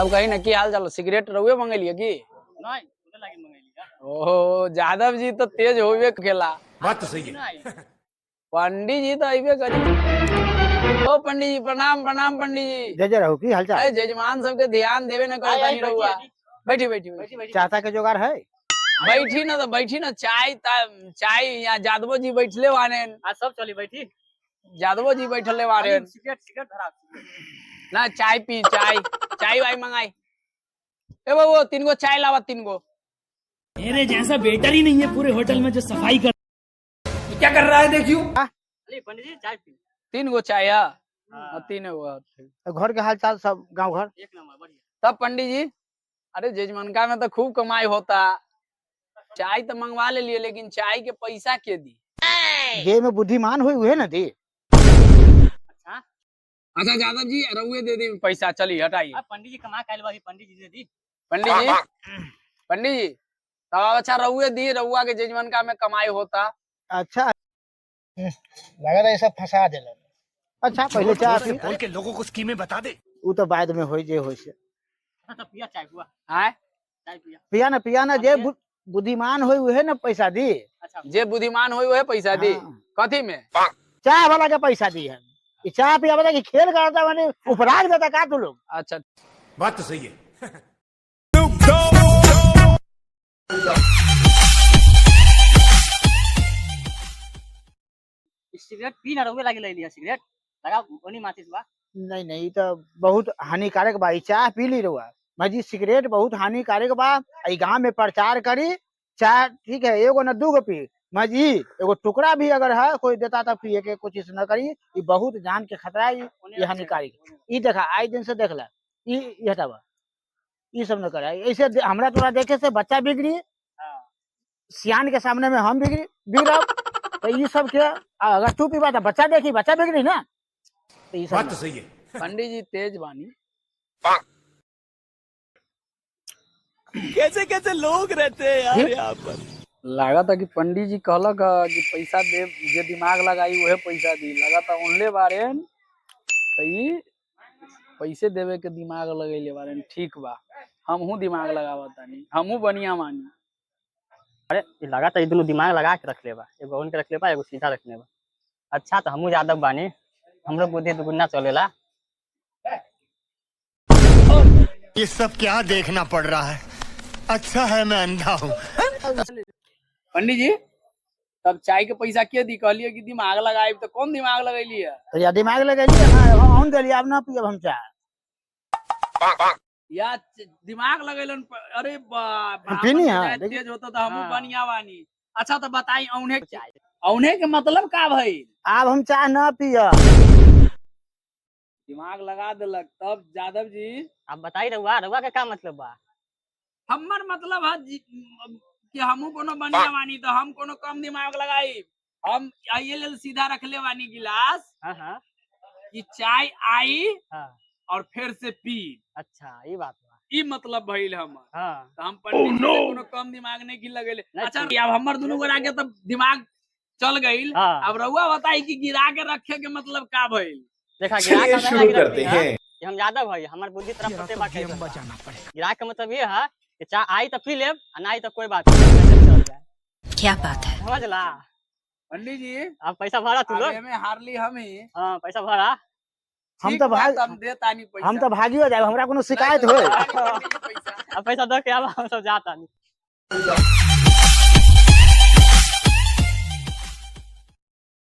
तब कही ना की हाल चाल सिगरेट रहुए मंगेलिए की नहीं उधर लाके मंगाइलिए। ओहो यादव जी तो तेज होबे केला। बात तो सही है। पंडित जी तो अबे करी। ओ पंडित जी प्रणाम प्रणाम पंडित जी। जय जय रहू की हाल चाल। जजमान सबके ध्यान देवे न करता नहीं रहुआ। बैठी बैठी बैठी चाहता के जोगार है। बैठी ना तो बैठी ना चाय चाय यहाँ जादवो जी बैठले वाने आज सब चली बैठी। जादवो जी बैठले वाने सिगरेट सिगरेट धरा। ना चाय पी चाय चाय वाय मंगाई। ए वो 3 गो चाय लावा 3 गो। मेरे जैसा वेटर ही नहीं है पूरे होटल में जो सफाई कर। क्या कर रहा है देखियो। अरे पंडित जी चाय पी। 3 गो चाय है 3 गो। घर के हाल चाल सब गांव घर एक नंबर बढ़िया। तब पंडित जी अरे जजमनका में तो खूब कमाई होता। चाय तो मंगवा ले लिए लेकिन चाय के पैसा के दी। जे में बुद्धिमान हुई हुए न दी। अच्छा यादव जी रहुए दे दी पैसा चली हटाइए। अब पंडित जी कमा कायल बाकी पंडित जी दे दी। पंडित जी तब अच्छा रहुए दी रहुआ के जजमनका में कमाई होता। अच्छा लगा था सब फंसा देला। अच्छा पहले चाय पी बोल के लोगों को स्कीमें बता दे। वो तो बाद में होई जे होई से। तो पिया चाय हुआ। हैं चाय पिया। पिया ना जे बुद्धिमान हुई हुए न पैसा दी। अच्छा जे बुद्धिमान होई वह पैसा दी। कथी में चाय वाला के पैसा दी है। चाय पिया बता कि खेल करता माने उपराग देता का तू लोग। अच्छा बात तो सही है। सिगरेट पी ना रहुए लागे ले लिया सिगरेट लगा ओनी माचिस बा। नहीं नहीं तो बहुत हानिकारक बा। चाय पी ली रहुआ भाजी सिगरेट बहुत हानिकारक बा। गाँव में प्रचार करी चाय ठीक है एगो न 2 गो पी मजी एगो टुकड़ा भी अगर है कोई देता तो पिए के कोशिश न करी। ये बहुत जान के खतरा है। ये हानिकारक ये देखा आई दिन से देख ला ये हटावा ये सब न करा। ऐसे हमरा तोरा देखे से बच्चा बिगड़ी सियान के सामने में हम बिगड़ब तो ये सब के अगर तू पीबा तो बच्चा देखी बच्चा बिगड़ी ना तो ये बात सब तो सही है। पंडित जी तेज बानी। कैसे कैसे लोग रहते हैं यार यहाँ पर। लगा था कि पंडित जी कहलक कि पैसा दे जे दिमाग लगाई वह पैसा दी। लगा था उनले बारे तो ये पैसे देवे के दिमाग लगेले बारे ठीक बा। हमहू दिमाग लगावा तानी हमहू बढ़िया मानी। अरे ये लगा था ये दोनों दिमाग लगा के रख लेबा। एगो उनके रख लेबा एगो सीधा रख लेबा। अच्छा तो हमहू यादव बानी हमरो बुद्धि दुगुना चलेला। ये सब क्या देखना पड़ रहा है। अच्छा है मैं अंधा हूँ। पंडित जी तब चाय के पैसा के दी कहलिए कि दिमाग लगाई तो कौन दिमाग लगैली है। तो या दिमाग लगेलिए ना हम देलिए अब ना पियब हम चाय या दिमाग लगेलन अरे पीनी है तेज होता तो हमहू बढ़िया बानी। अच्छा तो बताई औने के मतलब का भाई। अब हम चाय ना पियब। दिमाग लगा देलक तब यादव जी आप बताई रहुआ रहुआ का क्या मतलब बा। हमर मतलब है कि हमहू कोनो बढ़िया बानी तो हम कोनो कम दिमाग लगाई। हम आइए सीधा रखले बानी गिलास हाँ कि चाय आई हाँ और फिर से पी। अच्छा ये बात बा। ई मतलब भइल हमर। हाँ तो हम पंडित जी से कोनो कम दिमाग नहीं की लगेले। अच्छा अब हमर दोनों गोरा के तब दिमाग चल गईल। अब रहुआ बताई कि गिरा के रखे के मतलब का भइल। देखा गिरा शुरू करते हैं कि हम यादव भाई हमार बुद्धि तरफ पते बा कैसे बचाना पड़ेगा। गिरा का मतलब ये है कि चाहे आई तो पी लेब ना आई तो कोई बात नहीं चल जाए। क्या बात है समझ ला पंडित जी आप पैसा भरा तू लोग। में हारली हम ही हाँ पैसा भरा। हम तो भाग हम देतानी पैसा। हम तो भागियो जाए हमरा कोनो शिकायत होए। अब पैसा दो के अब हम सब जाता नहीं।